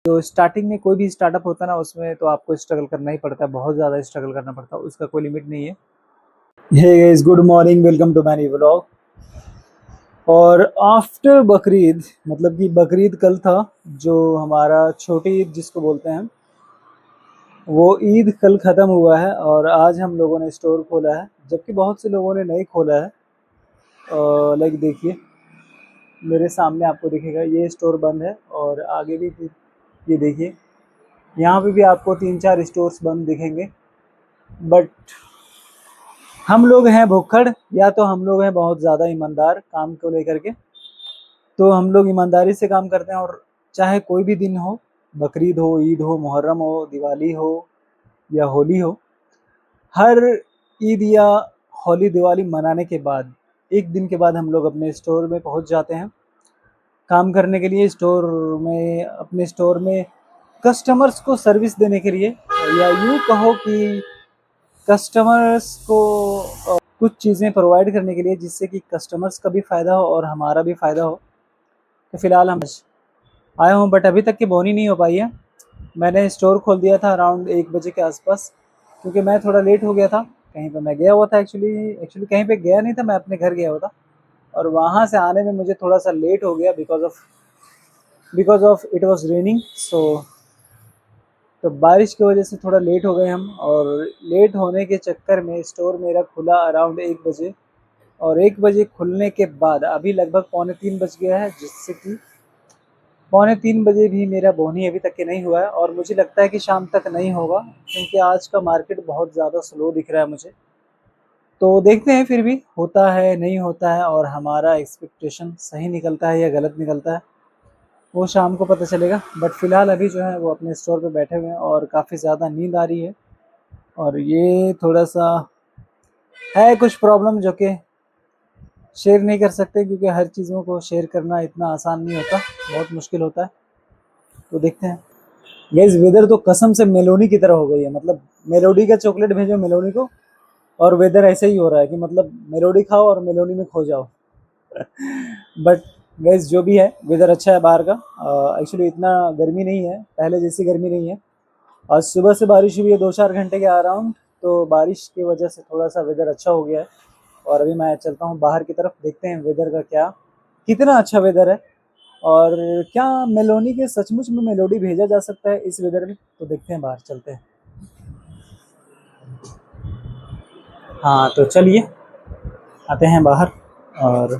जो स्टार्टिंग में कोई भी स्टार्टअप होता है ना, उसमें तो आपको स्ट्रगल करना ही पड़ता है, बहुत ज़्यादा स्ट्रगल करना पड़ता है, उसका कोई लिमिट नहीं है। Hey guys, good morning, welcome to my new vlog. और आफ्टर बकरीद, मतलब कि बकरीद कल था, जो हमारा छोटी ईद जिसको बोलते हैं, वो ईद कल ख़त्म हुआ है और आज हम लोगों ने स्टोर खोला है, जबकि बहुत से लोगों ने नहीं खोला है। लाइक देखिए, मेरे सामने आपको दिखेगा ये स्टोर बंद है, और आगे भी ये देखिए, यहाँ पे भी आपको 3-4 स्टोर्स बंद दिखेंगे। बट हम लोग हैं भुक्खड़, या तो हम लोग हैं बहुत ज़्यादा ईमानदार काम को लेकर के। तो हम लोग ईमानदारी से काम करते हैं, और चाहे कोई भी दिन हो, बकरीद हो, ईद हो, मुहर्रम हो, दिवाली हो या होली हो, हर ईद या होली दिवाली मनाने के बाद एक दिन के बाद हम लोग अपने स्टोर में पहुंच जाते हैं काम करने के लिए। स्टोर में, अपने स्टोर में कस्टमर्स को सर्विस देने के लिए, या यूँ कहो कि कस्टमर्स को कुछ चीज़ें प्रोवाइड करने के लिए, जिससे कि कस्टमर्स का भी फ़ायदा हो और हमारा भी फ़ायदा हो। तो फ़िलहाल हम आया हूँ, बट अभी तक की बोनी नहीं हो पाई है। मैंने स्टोर खोल दिया था अराउंड 1 बजे के आसपास, क्योंकि मैं थोड़ा लेट हो गया था। कहीं पे मैं गया हुआ था, एक्चुअली कहीं पे गया नहीं था, मैं अपने घर गया हुआ था, और वहाँ से आने में मुझे थोड़ा सा लेट हो गया because of it was raining. तो बारिश की वजह से थोड़ा लेट हो गए हम, और लेट होने के चक्कर में स्टोर मेरा खुला अराउंड 1 बजे, और 1 बजे खुलने के बाद अभी लगभग पौने 3 बज गया है, जिससे कि पौने 3 बजे भी मेरा बोनी अभी तक के नहीं हुआ है, और मुझे लगता है कि शाम तक नहीं होगा, क्योंकि आज का मार्केट बहुत ज़्यादा स्लो दिख रहा है मुझे। तो देखते हैं, फिर भी होता है नहीं होता है, और हमारा एक्सपेक्टेशन सही निकलता है या गलत निकलता है, वो शाम को पता चलेगा। बट फ़िलहाल अभी जो है वो अपने स्टोर पे बैठे हुए हैं, और काफ़ी ज़्यादा नींद आ रही है, और ये थोड़ा सा है कुछ प्रॉब्लम जो कि शेयर नहीं कर सकते, क्योंकि हर चीज़ों को शेयर करना इतना आसान नहीं होता, बहुत मुश्किल होता है। तो देखते हैं। गाइस, वेदर तो कसम से मेलोडी की तरह हो गई है, मतलब मेलोडी का चॉकलेट भेजो मेलोडी को, और वेदर ऐसे ही हो रहा है कि मतलब मेलोडी खाओ और मेलोडी में खो जाओ। बट गाइस, जो भी है, वेदर अच्छा है बाहर का। एक्चुअली इतना गर्मी नहीं है, पहले जैसी गर्मी नहीं है। आज सुबह से बारिश हुई है 2-4 घंटे के अराउंड, तो बारिश की वजह से थोड़ा सा वेदर अच्छा हो गया है। और अभी मैं चलता हूँ बाहर की तरफ, देखते हैं वेदर का क्या, कितना अच्छा वेदर है, और क्या मेलोडी के सचमुच में मेलोडी भेजा जा सकता है इस वेदर में। तो देखते हैं, बाहर चलते हैं। हाँ, तो चलिए आते हैं बाहर, और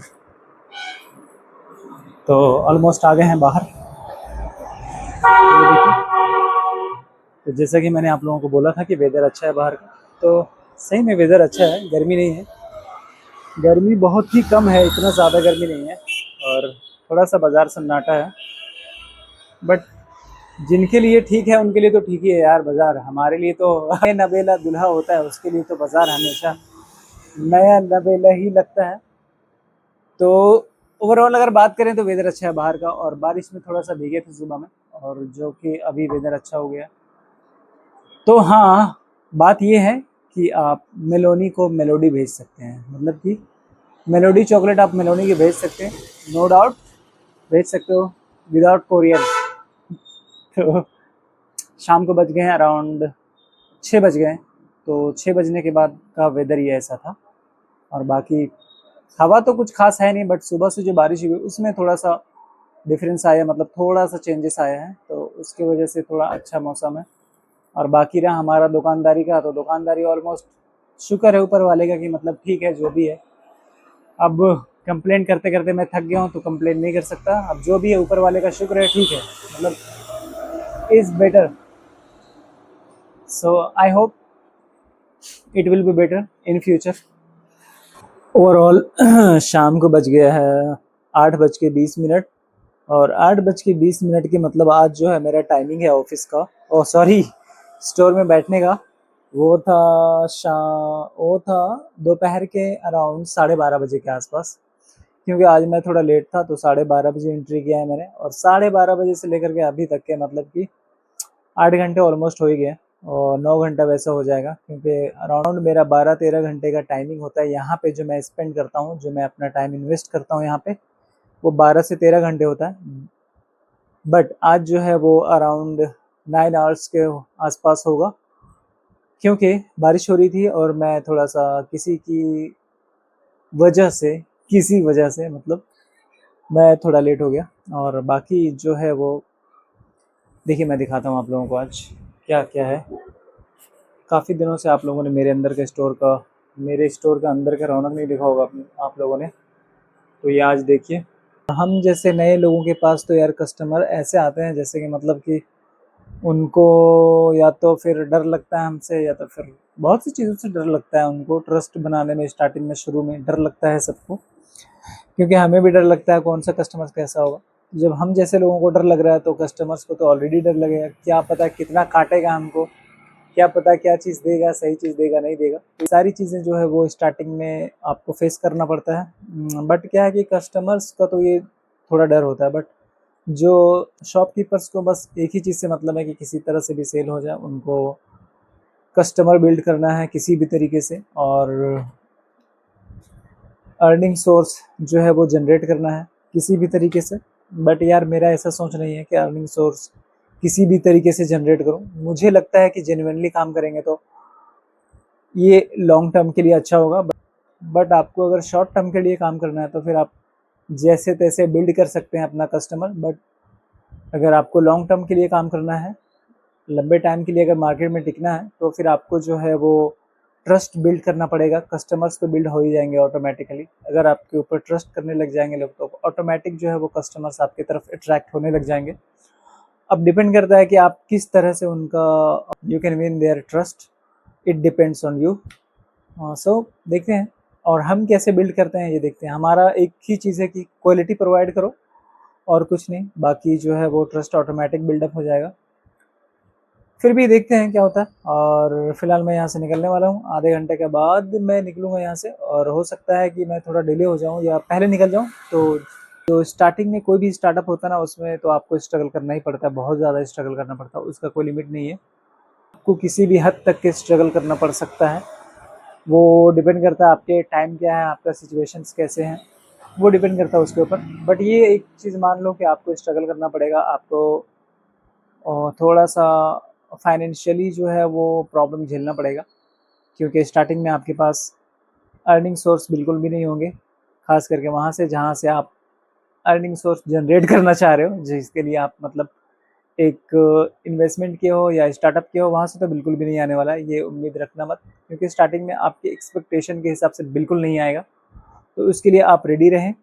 तो ऑलमोस्ट आ गए हैं बाहर। ये देखिए, तो जैसा कि मैंने आप लोगों को बोला था कि वेदर अच्छा है बाहर का, तो सही में वेदर अच्छा है, गर्मी नहीं है, गर्मी बहुत ही कम है, इतना ज़्यादा गर्मी नहीं है, और थोड़ा सा बाज़ार सन्नाटा है। बट जिनके लिए ठीक है उनके लिए तो ठीक ही है यार बाज़ार, हमारे लिए तो नवेला दुल्हा होता है, उसके लिए तो बाज़ार हमेशा नया नवेला ही लगता है। तो ओवरऑल अगर बात करें तो वेदर अच्छा है बाहर का, और बारिश में थोड़ा सा भीगे थे सुबह में, और जो कि अभी वेदर अच्छा हो गया। तो हाँ, बात ये है कि आप मेलोनी को मेलोडी भेज सकते हैं, मतलब कि मेलोडी चॉकलेट आप मेलोनी की भेज सकते हैं, नो डाउट भेज सकते हो, विदाउट कोरियर। तो शाम को बज गए हैं अराउंड 6 बज गए हैं, तो 6 बजने के बाद का वेदर ही ऐसा था। और बाकी हवा तो कुछ खास है नहीं, बट सुबह से जो बारिश हुई उसमें थोड़ा सा डिफरेंस आया, मतलब थोड़ा सा चेंजेस आया है, तो उसकी वजह से थोड़ा अच्छा मौसम है। और बाकी रहा हमारा दुकानदारी का, तो दुकानदारी ऑलमोस्ट शुक्र है ऊपर वाले का कि मतलब ठीक है जो भी है। अब कंप्लेंट करते करते मैं थक गया हूँ, तो कंप्लेंट नहीं कर सकता, अब जो भी है ऊपर वाले का शुक्र है, ठीक है, मतलब is better. So I hope it will be better in future. Overall शाम को बज गया है 8:20, और 8:20 की मतलब आज जो है मेरा टाइमिंग है ऑफिस का, ओ सॉरी, स्टोर में बैठने का, वो था दोपहर के अराउंड 12:30 बजे के आसपास। क्योंकि आज मैं थोड़ा लेट था, तो 12:30 बजे एंट्री किया है मैंने, और 12:30 बजे से लेकर के अभी तक के मतलब कि 8 घंटे ऑलमोस्ट हो ही गए, और 9 घंटा वैसा हो जाएगा, क्योंकि अराउंड मेरा 12-13 घंटे का टाइमिंग होता है यहाँ पे, जो मैं स्पेंड करता हूँ, जो मैं अपना टाइम इन्वेस्ट करता हूँ यहाँ पे, वो 12 से 13 घंटे होता है। बट आज जो है वो अराउंड 9 आवर्स के आसपास होगा, क्योंकि बारिश हो रही थी और मैं थोड़ा सा किसी वजह से मतलब मैं थोड़ा लेट हो गया। और बाकी जो है वो देखिए मैं दिखाता हूँ आप लोगों को आज क्या क्या है। काफ़ी दिनों से आप लोगों ने मेरे स्टोर का अंदर का रौनक नहीं देखा होगा आप लोगों ने, तो ये आज देखिए। हम जैसे नए लोगों के पास तो यार कस्टमर ऐसे आते हैं जैसे कि मतलब कि उनको या तो फिर डर लगता है हमसे, या तो फिर बहुत सी चीज़ों से डर लगता है उनको। ट्रस्ट बनाने में स्टार्टिंग में शुरू में डर लगता है सबको, क्योंकि हमें भी डर लगता है कौन सा कस्टमर कैसा होगा। जब हम जैसे लोगों को डर लग रहा है तो कस्टमर्स को तो ऑलरेडी डर लगेगा, क्या पता कितना काटेगा हमको, क्या पता क्या चीज़ देगा, सही चीज़ देगा नहीं देगा। ये सारी चीज़ें जो है वो स्टार्टिंग में आपको फेस करना पड़ता है। बट क्या है कि कस्टमर्स का तो ये थोड़ा डर होता है, बट जो शॉपकीपर्स को बस एक ही चीज़ से मतलब है कि किसी तरह से भी सेल हो जाए, उनको कस्टमर बिल्ड करना है किसी भी तरीके से, और अर्निंग सोर्स जो है वो जनरेट करना है किसी भी तरीके से। बट यार मेरा ऐसा सोच नहीं है कि अर्निंग सोर्स किसी भी तरीके से जनरेट करूं। मुझे लगता है कि जेन्युइनली काम करेंगे तो ये लॉन्ग टर्म के लिए अच्छा होगा। बट आपको अगर शॉर्ट टर्म के लिए काम करना है तो फिर आप जैसे तैसे बिल्ड कर सकते हैं अपना कस्टमर। बट अगर आपको लॉन्ग टर्म के लिए काम करना है, लंबे टाइम के लिए अगर मार्केट में टिकना है, तो फिर आपको जो है वो ट्रस्ट बिल्ड करना पड़ेगा। कस्टमर्स तो बिल्ड हो ही जाएंगे ऑटोमेटिकली। अगर आपके ऊपर ट्रस्ट करने लग जाएंगे लोग तो ऑटोमेटिक जो है वो कस्टमर्स आपकी तरफ अट्रैक्ट होने लग जाएंगे। अब डिपेंड करता है कि आप किस तरह से उनका you can win their trust, it depends on you. So देखते हैं और हम कैसे बिल्ड करते हैं ये देखते हैं। हमारा एक ही चीज़ है कि क्वालिटी प्रोवाइड करो और कुछ नहीं, बाकी जो है वो ट्रस्ट ऑटोमेटिक बिल्डअप हो जाएगा। फिर भी देखते हैं क्या होता है। और फिलहाल मैं यहाँ से निकलने वाला हूँ, आधे घंटे के बाद मैं निकलूँगा यहाँ से, और हो सकता है कि मैं थोड़ा डिले हो जाऊँ या पहले निकल जाऊँ। तो स्टार्टिंग में कोई भी स्टार्टअप होता है ना, उसमें तो आपको स्ट्रगल करना ही पड़ता है, बहुत ज़्यादा स्ट्रगल करना पड़ता है, उसका कोई लिमिट नहीं है। आपको किसी भी हद तक के स्ट्रगल करना पड़ सकता है। वो डिपेंड करता है आपके टाइम क्या है, आपका सिचुएशंस कैसे हैं, वो डिपेंड करता है उसके ऊपर। बट ये एक चीज़ मान लो कि आपको स्ट्रगल करना पड़ेगा, आपको और थोड़ा सा फाइनेंशियली जो है वो प्रॉब्लम झेलना पड़ेगा, क्योंकि स्टार्टिंग में आपके पास अर्निंग सोर्स बिल्कुल भी नहीं होंगे, खास करके वहाँ से जहाँ से आप अर्निंग सोर्स जनरेट करना चाह रहे हो, जिसके लिए आप मतलब एक इन्वेस्टमेंट किए हो या स्टार्टअप किए हो, वहाँ से तो बिल्कुल भी नहीं आने वाला है, ये उम्मीद रखना मत। क्योंकि स्टार्टिंग में आपके एक्सपेक्टेशन के हिसाब से बिल्कुल नहीं आएगा, तो उसके लिए आप रेडी रहें।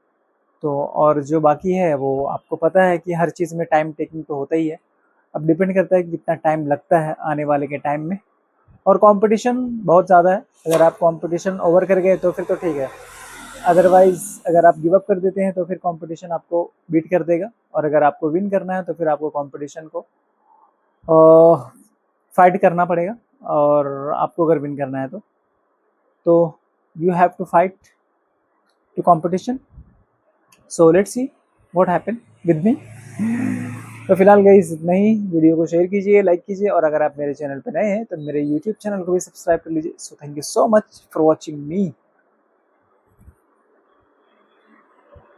तो और जो बाकी है वो आपको पता है कि हर चीज़ में टाइम टेकिंग तो होता ही है। अब डिपेंड करता है कि कितना टाइम लगता है आने वाले के टाइम में। और कंपटीशन बहुत ज़्यादा है, अगर आप कंपटीशन ओवर कर गए तो फिर तो ठीक है, अदरवाइज़ अगर आप गिव अप कर देते हैं तो फिर कंपटीशन आपको बीट कर देगा। और अगर आपको विन करना है तो फिर आपको कंपटीशन को फाइट करना पड़ेगा। और आपको अगर विन करना है तो you have to fight to competition. So let's see what happen with me. तो फिलहाल गाइस इतना ही। वीडियो को शेयर कीजिए, लाइक कीजिए, और अगर आप मेरे चैनल पर नए हैं तो मेरे यूट्यूब चैनल को भी सब्सक्राइब कर लीजिए। So thank you so much for watching me.